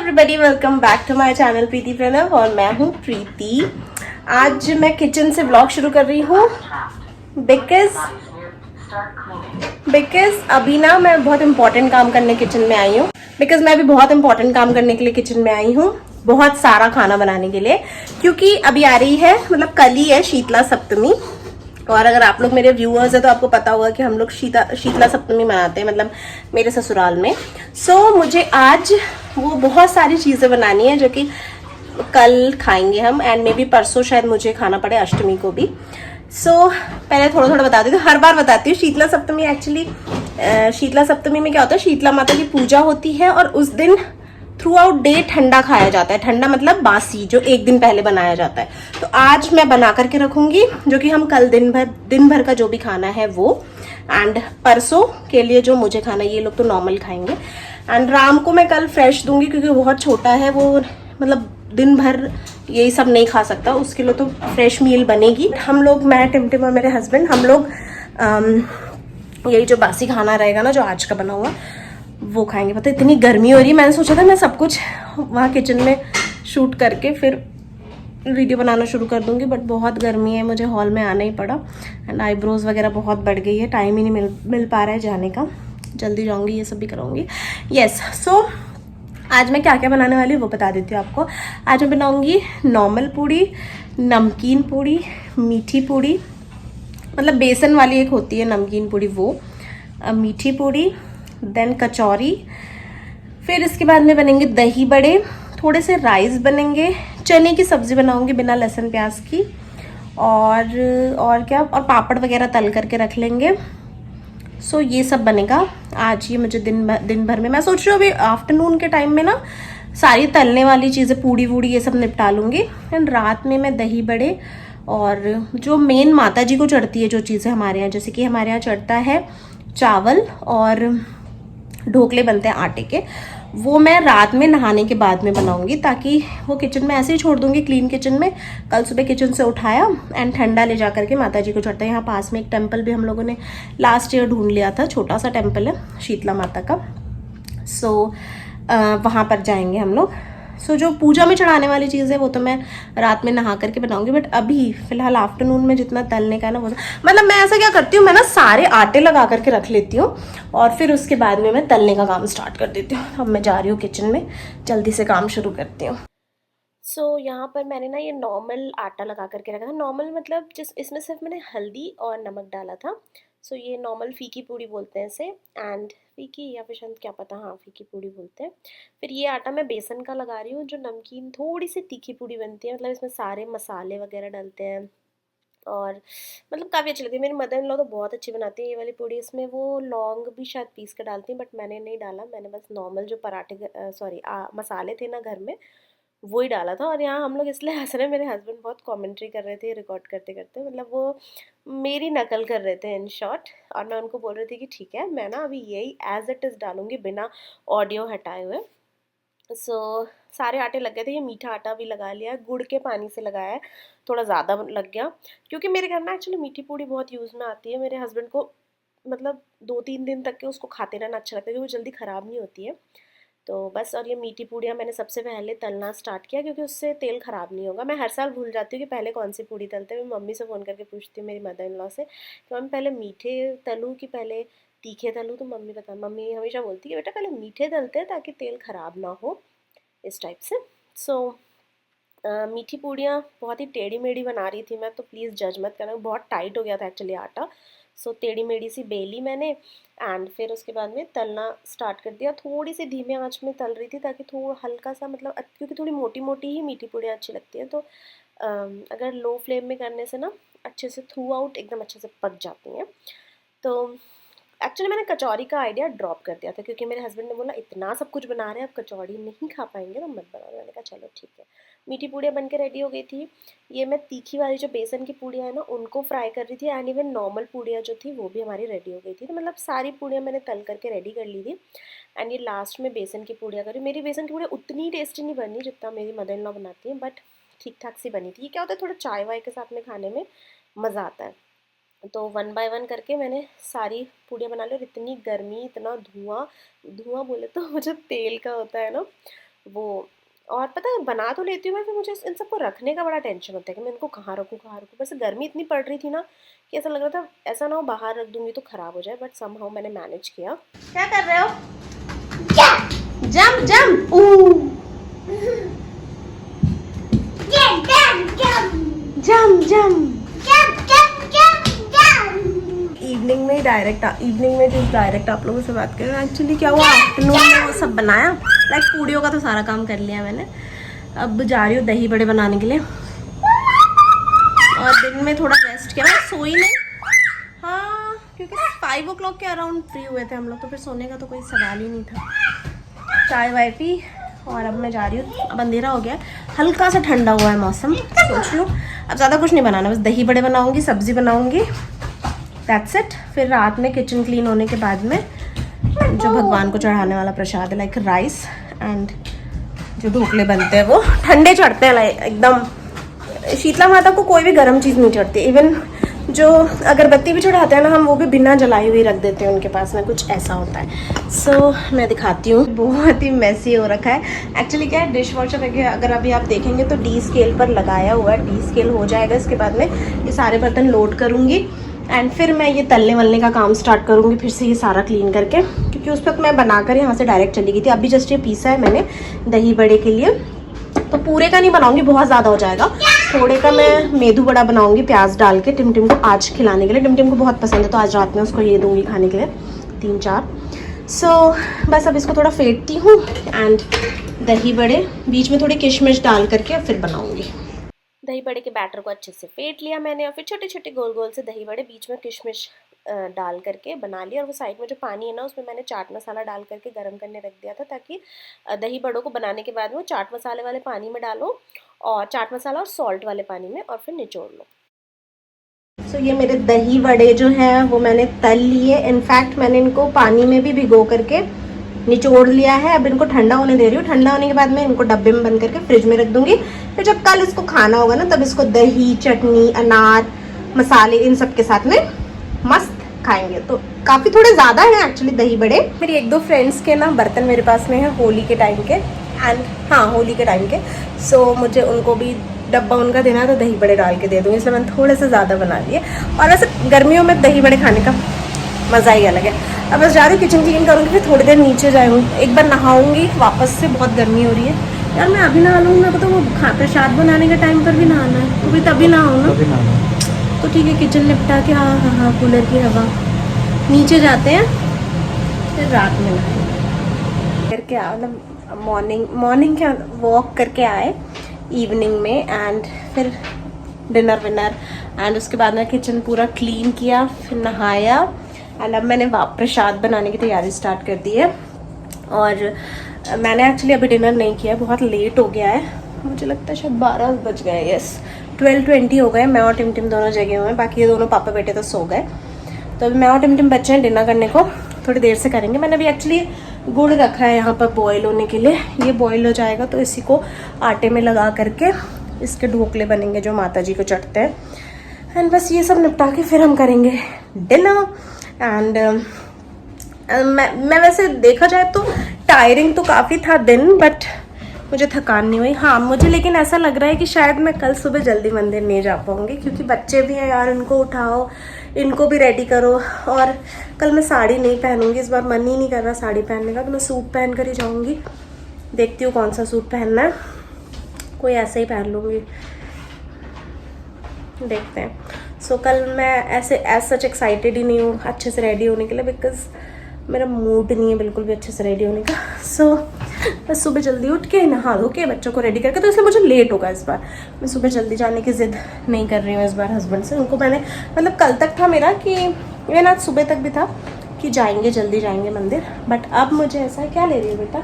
Everybody, welcome back to my channel Preeti Pranav और मैं हूँ प्रीति। आज मैं किचन से व्लॉग शुरू कर रही हूँ बिकॉज अभी ना मैं बहुत इंपॉर्टेंट काम करने किचन में आई हूँ। मैं अभी बहुत इंपॉर्टेंट काम करने के लिए किचन में आई हूँ, बहुत सारा खाना बनाने के लिए, क्योंकि अभी आ रही है, मतलब कल ही है शीतला सप्तमी। और अगर आप लोग मेरे व्यूअर्स हैं तो आपको पता होगा कि हम लोग शीतला सप्तमी मनाते हैं, मतलब मेरे ससुराल में। मुझे आज वो बहुत सारी चीज़ें बनानी है जो कि कल खाएंगे हम, एंड मे बी परसों शायद मुझे खाना पड़े, अष्टमी को भी। पहले थोड़ा थोड़ा बता देती हूँ, हर बार बताती हूँ। शीतला सप्तमी एक्चुअली शीतला सप्तमी में क्या होता है, शीतला माता की पूजा होती है और उस दिन थ्रू आउट डे ठंडा खाया जाता है। ठंडा मतलब बासी, जो एक दिन पहले बनाया जाता है। तो आज मैं बना करके रखूंगी, जो कि हम कल दिन भर का जो भी खाना है वो, एंड परसों के लिए जो मुझे खाना है, ये लोग तो नॉर्मल खाएंगे। एंड राम को मैं कल फ्रेश दूंगी, क्योंकि बहुत छोटा है वो, मतलब दिन भर यही सब नहीं खा सकता, उसके लिए तो फ्रेश मील बनेगी। हम लोग, मैं, टिमटिम और मेरे हस्बैंड, हम लोग यही जो बासी खाना रहेगा ना, जो आज का बना हुआ, वो खाएंगे। पता है इतनी गर्मी हो रही है, मैंने सोचा था मैं सब कुछ वहाँ किचन में शूट करके फिर वीडियो बनाना शुरू कर दूंगी, बट बहुत गर्मी है, मुझे हॉल में आना ही पड़ा। एंड आईब्रोज वगैरह बहुत बढ़ गई है, टाइम ही नहीं मिल पा रहा है जाने का। जल्दी जाऊंगी, ये सब भी कराऊंगी। यस, आज मैं क्या क्या बनाने वाली हूँ वो बता देती हूँ आपको। आज मैं बनाऊंगी नॉर्मल पूड़ी, नमकीन पूड़ी, मीठी पूड़ी, मतलब बेसन वाली एक होती है नमकीन पूड़ी, वो मीठी पूड़ी, देन कचौरी, फिर इसके बाद में बनेंगे दही बड़े, थोड़े से राइस बनेंगे, चने की सब्जी बनाऊंगी बिना लहसुन प्याज की, और क्या, और पापड़ वगैरह तल करके रख लेंगे। ये सब बनेगा आज। ये मुझे दिन भर में, मैं सोच रही हूँ अभी आफ्टरनून के टाइम में ना सारी तलने वाली चीज़ें, पूड़ी वूड़ी ये सब निपटा लूँगी। एंड रात में मैं दही बड़े और जो मेन माता जी को चढ़ती है जो चीज़ें हमारे यहाँ, जैसे कि हमारे यहाँ चढ़ता है चावल और ढोकले बनते हैं आटे के, वो मैं रात में नहाने के बाद में बनाऊंगी, ताकि वो किचन में ऐसे ही छोड़ दूंगी, क्लीन किचन में। कल सुबह किचन से उठाया एंड ठंडा ले जा करके माता जी को चढ़ता है। यहाँ पास में एक टेम्पल भी हम लोगों ने लास्ट ईयर ढूंढ लिया था, छोटा सा टेम्पल है शीतला माता का। वहाँ पर जाएंगे हम लोग। जो पूजा में चढ़ाने वाली चीज़ है वो तो मैं रात में नहा करके बनाऊंगी, बट अभी फिलहाल आफ्टरनून में जितना तलने का है ना वो, मतलब मैं ऐसा क्या करती हूँ, मैं ना सारे आटे लगा करके रख लेती हूँ और फिर उसके बाद में मैं तलने का काम स्टार्ट कर देती हूँ। अब मैं जा रही हूँ किचन में, जल्दी से काम शुरू करती हूँ। यहाँ पर मैंने ना ये नॉर्मल आटा लगा करके रखा था। नॉर्मल मतलब इसमें सिर्फ मैंने हल्दी और नमक डाला था। ये नॉर्मल फीकी पूड़ी बोलते हैं इसे, एंड फीकी या फिर शायद क्या पता, हाँ फीकी पूड़ी बोलते हैं। फिर ये आटा मैं बेसन का लगा रही हूँ, जो नमकीन थोड़ी सी तीखी पूड़ी बनती है, मतलब इसमें सारे मसाले वगैरह डलते हैं और मतलब काफ़ी अच्छी लगती है। मेरी मदर इन लॉ तो बहुत अच्छी बनाती है ये वाली पूड़ी। इसमें वो लौंग भी शायद पीस कर डालती हैं, बट मैंने नहीं डाला, मैंने बस नॉर्मल जो पराठे सॉरी मसाले थे ना घर में, वो ही डाला था। और यहाँ हम लोग इसलिए हंस रहे हैं, मेरे हस्बैंड बहुत कमेंट्री कर रहे थे रिकॉर्ड करते करते, मतलब वो मेरी नकल कर रहे थे इन शॉर्ट। और मैं उनको बोल रही थी कि ठीक है, मैं ना अभी यही एज इट इज़ डालूंगी बिना ऑडियो हटाए हुए। सारे आटे लग गए थे। ये मीठा आटा भी लगा लिया, गुड़ के पानी से लगाया है, थोड़ा ज़्यादा लग गया, क्योंकि मेरे घर में एक्चुअली मीठी पूड़ी बहुत यूज़ में आती है। मेरे हस्बैंड को मतलब 2-3 दिन तक के उसको खाते रहना अच्छा लगता है, क्योंकि वो जल्दी ख़राब नहीं होती है। तो बस, और ये मीठी पूड़ियाँ मैंने सबसे पहले तलना स्टार्ट किया, क्योंकि उससे तेल ख़राब नहीं होगा। मैं हर साल भूल जाती हूँ कि पहले कौन सी पूड़ी तलते हैं। मैं मम्मी से फ़ोन करके पूछती हूँ, मेरी मदर इन लॉ से, कि मम्मी पहले मीठे तलूँ कि पहले तीखे तलूँ। तो मम्मी हमेशा बोलती है बेटा पहले मीठे तलते हैं ताकि तेल ख़राब ना हो, इस टाइप से। मीठी पूड़ियाँ बहुत ही टेढ़ी मेढ़ी बना रही थी मैं, तो प्लीज़ जज मत करना, बहुत टाइट हो गया था एक्चुअली आटा। टेढ़ी मेढ़ी सी बेली मैंने, एंड फिर उसके बाद में तलना स्टार्ट कर दिया। थोड़ी सी धीमे आंच में तल रही थी, ताकि थोड़ा हल्का सा, मतलब क्योंकि थोड़ी मोटी मोटी ही मीठी पूड़ियाँ अच्छी लगती हैं, तो अगर लो फ्लेम में करने से ना अच्छे से थ्रू आउट एकदम अच्छे से पक जाती हैं। तो एक्चुअली मैंने कचौरी का आइडिया ड्रॉप कर दिया था, क्योंकि मेरे हस्बैंड ने बोला इतना सब कुछ बना रहे हैं, अब कचौरी नहीं खा पाएंगे तो मत बनाओ। मैंने कहा चलो ठीक है। मीठी पूड़ियाँ बन के रेडी हो गई थी। ये मैं तीखी वाली जो बेसन की पूड़ियाँ है ना, उनको फ्राई कर रही थी, एंड इवन नॉर्मल पूड़ियाँ जो थी वो भी हमारी रेडी हो गई थी। तो मतलब सारी पूड़ियाँ मैंने तल करके रेडी कर ली थी, एंड ये लास्ट में बेसन की पूड़ियाँ करी। मेरी बेसन की पूड़ियाँ उतनी टेस्टी नहीं बनी जितना मेरी मदर इन लॉ बनाती हैं, बट ठीक ठाक सी बनी थी। ये क्या होता है, थोड़ा चाय वाय के साथ में खाने में मज़ा आता है। तो 1 बाय 1 करके मैंने सारी पूड़ियाँ बना ली, और इतनी गर्मी, इतना धुआं, धुआं बोले तो वो जो तेल का होता है ना, वो। और पता है बना तो लेती हूँ मैं, फिर मुझे इन सबको रखने का बड़ा टेंशन होता है कि मैं इनको कहाँ रखूँ कहाँ रखूँ। वैसे गर्मी इतनी पड़ रही थी ना कि ऐसा लग रहा था ऐसा ना हो बाहर रख दूँगी तो ख़राब हो जाए, बट समहाउ मैंने मैनेज किया। क्या कर रहे हो? Jump jump jump jump. Evening में जो डायरेक्ट आप लोगों से बात कर रहे हैं, एक्चुअली क्या हुआ आफ्टरनून में वो सब बनाया, लाइक पूड़ियों का तो सारा काम कर लिया मैंने। अब जा रही हूँ दही बड़े बनाने के लिए, और दिन में थोड़ा रेस्ट किया, मैं सोई नहीं। हाँ, क्योंकि 5 o'clock के अराउंड फ्री हुए थे हम लोग, तो फिर सोने का तो कोई सवाल ही नहीं था। चाय वाय पी, और अब मैं जा रही हूँ। अब अंधेरा हो गया, हल्का सा ठंडा हुआ है मौसम, सोच रही हूँ अब ज़्यादा कुछ नहीं बनाना, बस दही बड़े बनाऊँगी, सब्ज़ी बनाऊँगी, दैट्स इट। फिर रात में किचन क्लीन होने के बाद में जो भगवान को चढ़ाने वाला प्रसाद है, लाइक राइस एंड जो ढोकले बनते हैं वो ठंडे चढ़ते हैं, लाइक एकदम। शीतला माता को कोई भी गर्म चीज़ नहीं चढ़ती, इवन जो अगरबत्ती भी चढ़ाते हैं ना हम, वो भी बिना जलाई हुई रख देते हैं उनके पास में, कुछ ऐसा होता है। सो मैं दिखाती हूँ, बहुत ही मैसी हो रखा है। एक्चुअली क्या है, डिश वॉशर अगर अभी आप देखेंगे तो डी स्केल पर लगाया हुआ है, डी स्केल हो जाएगा इसके बाद में ये सारे बर्तन लोड करूँगी, एंड फिर मैं ये तलने वलने का काम स्टार्ट करूँगी फिर से, ये सारा क्लीन करके, क्योंकि उस वक्त मैं बनाकर यहाँ से डायरेक्ट चली गई थी। अभी जस्ट ये पीसा है मैंने दही बड़े के लिए, तो पूरे का नहीं बनाऊंगी, बहुत ज़्यादा हो जाएगा। थोड़े का मैं मेदू बड़ा बनाऊंगी प्याज डाल के, टिमटिम को आज खिलाने के लिए। टिमटिम को बहुत पसंद है, तो आज रात में उसको ये दूंगी खाने के लिए 3-4। सो बस अब इसको थोड़ा फेंटती हूँ, एंड दही बड़े बीच में थोड़ी किशमिश डाल करके फिर बनाऊंगी। दही बड़े के बैटर को अच्छे से फेंट लिया मैंने, और फिर छोटे छोटे गोल गोल से दही बड़े बीच में किशमिश डाल करके बना लिया। और वो साइड में जो पानी है ना, उसमें मैंने चाट मसाला डाल करके गर्म करने रख दिया था, ताकि दही बड़ों को बनाने के बाद में वो चाट मसाले वाले पानी में डालो, और चाट मसाला और सॉल्ट वाले पानी में, और फिर निचोड़ लो। सो ये मेरे दही बड़े जो हैं वो मैंने तल लिए। इनफैक्ट मैंने इनको पानी में भी भिगो करके निचोड़ लिया है। अब इनको ठंडा होने दे रही हूँ, ठंडा होने के बाद मैं इनको डब्बे में बंद करके फ्रिज में रख दूंगी। फिर जब कल इसको खाना होगा ना, तब इसको दही, चटनी, अनार, मसाले इन सब के साथ में मस्त खाएंगे। तो काफ़ी थोड़े ज़्यादा हैं एक्चुअली दही बड़े। मेरी 1-2 फ्रेंड्स के ना बर्तन मेरे पास में है होली के टाइम के, एंड हाँ होली के टाइम के, सो मुझे उनको भी डब्बा उनका देना है, तो दही बड़े डाल के दे दूँगी, इसलिए मैंने थोड़े से ज़्यादा बना लिए। और वैसे गर्मियों में दही बड़े खाने का मज़ा ही अलग है। अब बस जा रही हूँ किचन क्लीन करूँगी, फिर थोड़ी देर नीचे जाऊँगी, एक बार नहाऊँगी वापस से, बहुत गर्मी हो रही है यार। मैं अभी नहा लूँगी, मेरे को तो वो प्रसाद बनाने के टाइम पर भी नहाना है, तो भी तभी नहाऊँ ना। तो ठीक है, किचन निपटा के, हाँ हाँ हाँ, कूलर की हवा, नीचे जाते हैं, फिर रात में नहाएंगे करके आ, मतलब मॉर्निंग क्या वॉक करके आए इवनिंग में, एंड फिर डिनर विनर, एंड उसके बाद में किचन पूरा क्लीन किया, फिर नहाया, एंड अब मैंने प्रसाद बनाने की तैयारी स्टार्ट कर दी है। और मैंने एक्चुअली अभी डिनर नहीं किया, बहुत लेट हो गया है, मुझे लगता है शायद 12 बज गए, यस 12:20 हो गए। मैं और टिमटिम दोनों जगे हुए हैं, बाकी ये दोनों पापा बेटे तो सो गए। तो अभी मैं और टिमटिम बच्चे हैं डिनर करने को, थोड़ी देर से करेंगे। मैंने अभी एक्चुअली गुड़ रखा है यहाँ पर बॉईल होने के लिए, ये बॉईल हो जाएगा तो इसी को आटे में लगा करके इसके ढोकले बनेंगे जो माता जी को चढ़ते हैं। एंड बस ये सब निपटा के फिर हम करेंगे डिनर। एंड मैं वैसे देखा जाए तो टायरिंग तो काफ़ी था दिन, बट मुझे थकान नहीं हुई। हाँ मुझे लेकिन ऐसा लग रहा है कि शायद मैं कल सुबह जल्दी मंदिर नहीं जा पाऊँगी, क्योंकि बच्चे भी हैं यार, इनको उठाओ, इनको भी रेडी करो। और कल मैं साड़ी नहीं पहनूंगी, इस बार मन ही नहीं कर रहा साड़ी पहनने का, तो मैं सूट पहन कर ही जाऊँगी। देखती हूँ कौन सा सूट पहनना है, कोई ऐसे ही पहन लूँगी, देखते हैं। सो कल मैं ऐसे एज सच एक्साइटेड ही नहीं हूँ अच्छे से रेडी होने के लिए, बिकॉज मेरा मूड नहीं है बिल्कुल भी अच्छे से रेडी होने का। सो बस सुबह जल्दी उठ के नहा धो के बच्चों को रेडी करके, तो इसलिए मुझे लेट होगा इस बार। मैं सुबह जल्दी जाने की ज़िद नहीं कर रही हूँ इस बार हस्बैंड से। उनको मैंने मतलब कल तक था मेरा कि ये ना सुबह तक भी था कि जाएंगे जल्दी जाएंगे मंदिर, बट अब मुझे ऐसा है। क्या ले रही है बेटा?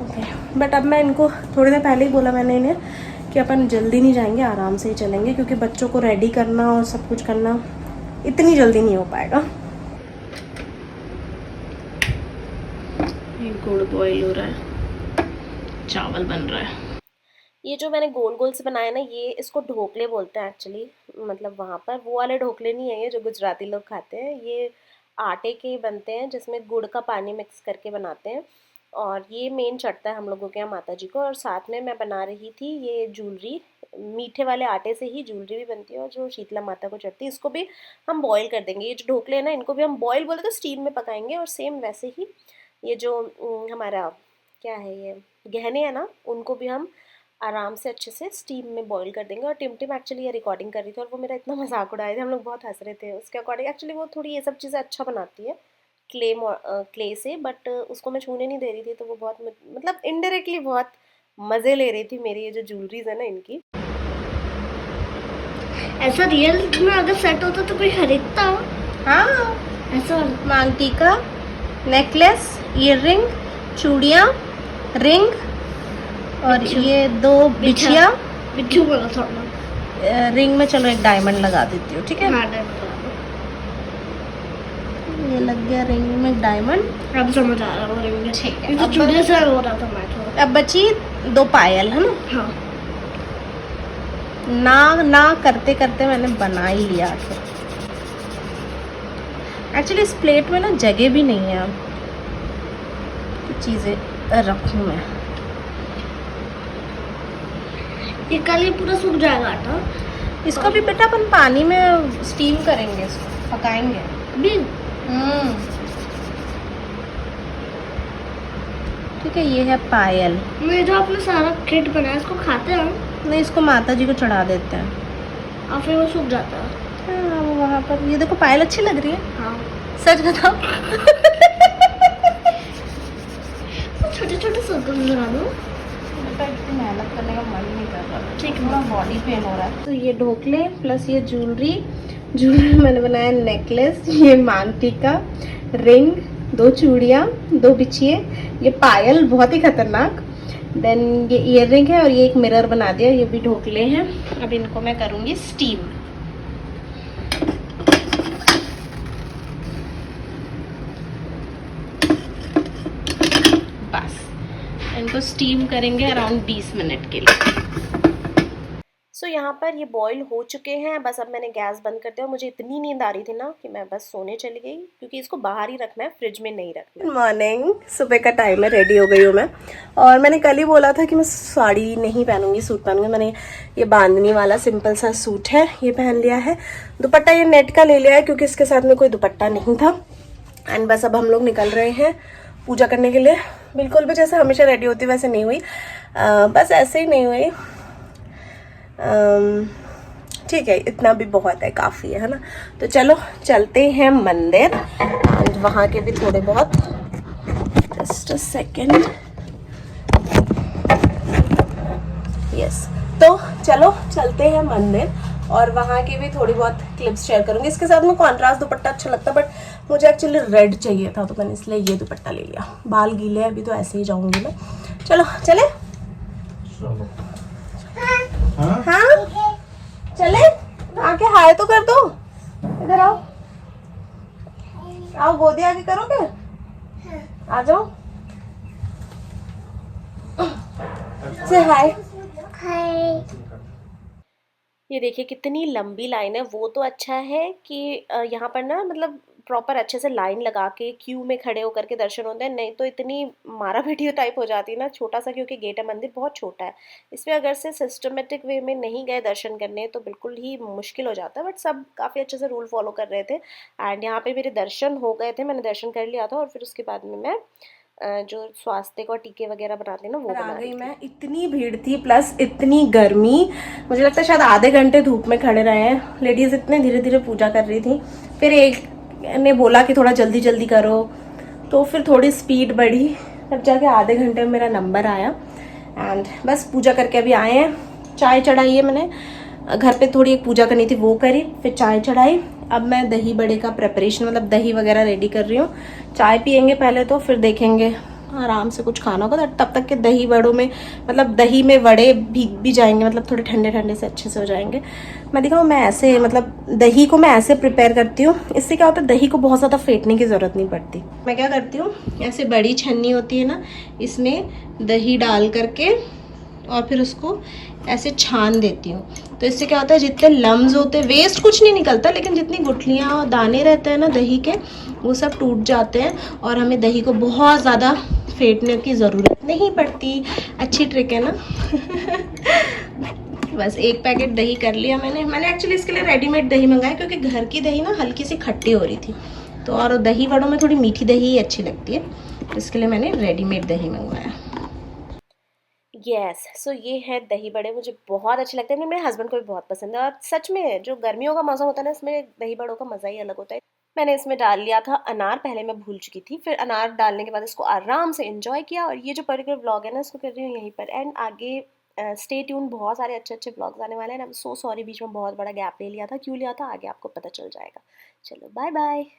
ओके, बट अब मैं इनको थोड़ी देर पहले ही बोला मैंने इन्हें कि अपन जल्दी नहीं जाएंगे, आराम से ही चलेंगे, क्योंकि बच्चों को रेडी करना और सब कुछ करना इतनी जल्दी नहीं हो पाएगा। गुड़ बॉईल हो रहा है, चावल बन रहा है। ये जो मैंने गोल गोल से बनाया ना, ये इसको ढोकले बोलते हैं एक्चुअली, मतलब वहाँ पर वो वाले ढोकले नहीं है ये जो गुजराती लोग खाते हैं। ये आटे के बनते हैं जिसमें गुड़ का पानी मिक्स करके बनाते हैं, और ये मेन चढ़ता है हम लोगों के यहाँ माता जी को। और साथ में मैं बना रही थी ये ज्वेलरी, मीठे वाले आटे से ही ज्वेलरी भी बनती है और जो शीतला माता को चढ़ती है इसको भी हम बॉईल कर देंगे। ये जो ढोकले हैं ना इनको भी हम बॉईल बोले तो स्टीम में पकाएंगे। और सेम वैसे ही ये जो हमारा क्या है ये गहने हैं ना उनको भी हम आराम से अच्छे से स्टीम में बॉईल कर देंगे। और टिम एक्चुअली ये रिकॉर्डिंग कर रही थी और वो मेरा इतना मजाक उड़ाए थे, हम लोग बहुत हंस रहे थे उसके अकॉर्डिंग। एक्चुअली वो थोड़ी ये सब चीज़ें अच्छा बनाती है क्ले से, बट उसको मैं छूने नहीं दे रही थी तो वो बहुत मतलब इनडायरेक्टली बहुत मज़े ले रही थी मेरी ये जो ज्वेलरीज है ना इनकी। ऐसा रियल में अगर सेट होता तो कोई खरीदता। हाँ ऐसा मांग टीका, नेकलेस, ईयररिंग, चूड़ियाँ, रिंग और ये 2 बिछिया। बिच्छू बोला थोड़ा। रिंग में चलो एक डायमंड लगा देती हूँ, ठीक है। हाँ, डायमंड। ये लग गया रिंग में डायमंड। अब समझ आ रहा है रिंग में। ठीक है। तो चूड़ियों से हो रहा था मैं थोड़ा। अब बची 2 पायल है ना। हाँ ना करते करते मैंने बना ही लिया आखिर। एक्चुअली इस प्लेट में ना जगह भी नहीं है चीज़ें रखूँ मैं। ये कल ही पूरा सूख जाएगा आटा। इसको भी बेटा अपन पानी में स्टीम करेंगे, इसको पकाएंगे अभी। ठीक है। ये है पायल। मैं जो आपने सारा किट बनाया इसको खाते हैं नहीं, इसको माता जी को चढ़ा देते हैं और फिर वो सूख जाता है। हाँ, वो वहाँ पर। ये देखो पायल अच्छी लग रही है। हाँ सच बताओ। छोटे छोटे सर्कल बना दो। इतनी मेहनत करने का मन नहीं कर रहा। ठीक है। थोड़ा बॉडी पेन हो रहा है। तो ये ढोकले प्लस ये ज्वेलरी मैंने बनाया नेकलेस, ये मांग टीका, रिंग, 2 चूड़ियाँ, 2 बिछिए, ये पायल बहुत ही खतरनाक, देन ये ईयररिंग है और ये एक मिरर बना दिया। ये भी ढोकले हैं। अब इनको मैं करूँगी स्टीम। बस इनको स्टीम करेंगे अराउंड 20 मिनट के लिए। सो यहाँ पर ये बॉईल हो चुके हैं। बस अब मैंने गैस बंद कर दिया और मुझे इतनी नींद आ रही थी ना कि मैं बस सोने चली गई, क्योंकि इसको बाहर ही रखना है, फ्रिज में नहीं रखना। गुड मॉर्निंग, सुबह का टाइम है, रेडी हो गई हूँ मैं। और मैंने कल ही बोला था कि मैं साड़ी नहीं पहनूंगी, सूट पहनूंगी। मैंने ये बांधनी वाला सिंपल सा सूट है, ये पहन लिया है। दुपट्टा ये नेट का ले लिया है क्योंकि इसके साथ में कोई दुपट्टा नहीं था। एंड बस अब हम लोग निकल रहे हैं पूजा करने के लिए। बिल्कुल भी जैसे हमेशा रेडी होती वैसे नहीं हुई, बस ऐसे ही नहीं हुई। ठीक है, इतना भी बहुत है, काफ़ी है ना। तो चलो चलते हैं मंदिर, वहाँ के भी थोड़े बहुत। Just a second. यस, तो चलो चलते हैं मंदिर और वहाँ की भी थोड़ी बहुत क्लिप्स शेयर करूँगी। इसके साथ में कॉन्ट्रास्ट दुपट्टा अच्छा लगता है, बट मुझे एक्चुअली रेड चाहिए था तो मैंने इसलिए ये दुपट्टा ले लिया। बाल गीले हैं अभी तो ऐसे ही जाऊँगी मैं। चलो चले। हाँ चले, आके हाय तो कर दो। इधर आओ, आओ गोदी आगे करोगे, आ जाओ। से हाय। ये देखिए कितनी लंबी लाइन है। वो तो अच्छा है कि यहाँ पर ना मतलब प्रॉपर अच्छे से लाइन लगा के क्यू में खड़े होकर के दर्शन होते हैं, नहीं तो इतनी मारा पीटी टाइप हो जाती है ना। छोटा सा क्योंकि गेट है, मंदिर बहुत छोटा है, इसमें अगर से सिस्टमेटिक वे में नहीं गए दर्शन करने तो बिल्कुल ही मुश्किल हो जाता है। बट सब काफ़ी अच्छे से रूल फॉलो कर रहे थे एंड यहाँ पे मेरे दर्शन हो गए थे, मैंने दर्शन कर लिया था। और फिर उसके बाद में मैं जो स्वास्तिक और टीके वगैरह बनाते हैं ना वो बना गई मैं। इतनी भीड़ थी प्लस इतनी गर्मी, मुझे लगता है शायद आधे घंटे धूप में खड़े रहे हैं। लेडीज इतने धीरे धीरे पूजा कर रही थी। फिर एक ने बोला कि थोड़ा जल्दी जल्दी करो, तो फिर थोड़ी स्पीड बढ़ी, तब जाके आधे घंटे में मेरा नंबर आया। एंड बस पूजा करके अभी आए हैं। चाय चढ़ाई है मैंने, घर पे थोड़ी एक पूजा करनी थी वो करी, फिर चाय चढ़ाई। अब मैं दही बड़े का प्रिपरेशन मतलब दही वगैरह रेडी कर रही हूँ। चाय पियेंगे पहले तो फिर देखेंगे आराम से कुछ खाना होगा। तब तक के दही बड़ों में मतलब दही में वड़े भीग भी जाएंगे, मतलब थोड़े ठंडे ठंडे से अच्छे से हो जाएंगे। मैं दिखाऊँ, मैं ऐसे मतलब दही को मैं ऐसे प्रिपेयर करती हूँ। इससे क्या होता है, दही को बहुत ज़्यादा फेंटने की ज़रूरत नहीं पड़ती। मैं क्या करती हूँ, ऐसे बड़ी छन्नी होती है ना, इसमें दही डाल करके और फिर उसको ऐसे छान देती हूँ। तो इससे क्या होता है, जितने लम्स होते हैं, वेस्ट कुछ नहीं निकलता, लेकिन जितनी गुठलियाँ और दाने रहते हैं ना दही के, वो सब टूट जाते हैं और हमें दही को बहुत ज़्यादा फेंटने की ज़रूरत नहीं पड़ती। अच्छी ट्रिक है ना। बस एक पैकेट दही कर लिया मैंने एक्चुअली इसके लिए रेडीमेड दही मंगाया, क्योंकि घर की दही ना हल्की सी खट्टी हो रही थी, तो और दही वड़ों में थोड़ी मीठी दही ही अच्छी लगती है, तो इसके लिए मैंने रेडीमेड दही मंगवाया। यस, सो ये है दही बड़े, मुझे बहुत अच्छे लगते हैं, मेरे हस्बैंड को भी बहुत पसंद है। और सच में जो गर्मियों का मौसम होता है ना, इसमें दही बड़ों का मज़ा ही अलग होता है। मैंने इसमें डाल लिया था अनार, पहले मैं भूल चुकी थी, फिर अनार डालने के बाद इसको आराम से एंजॉय किया। और ये जो पर्टिकुलर व्लॉग है ना, इसको कर रही हूँ यहीं पर एंड। आगे स्टे ट्यून, बहुत सारे अच्छे अच्छे व्लॉग्स आने वाले हैं। आई एम सो सॉरी, बीच में बहुत बड़ा गैप ले लिया था, क्यों लिया था आगे आपको पता चल जाएगा। चलो बाय बाय।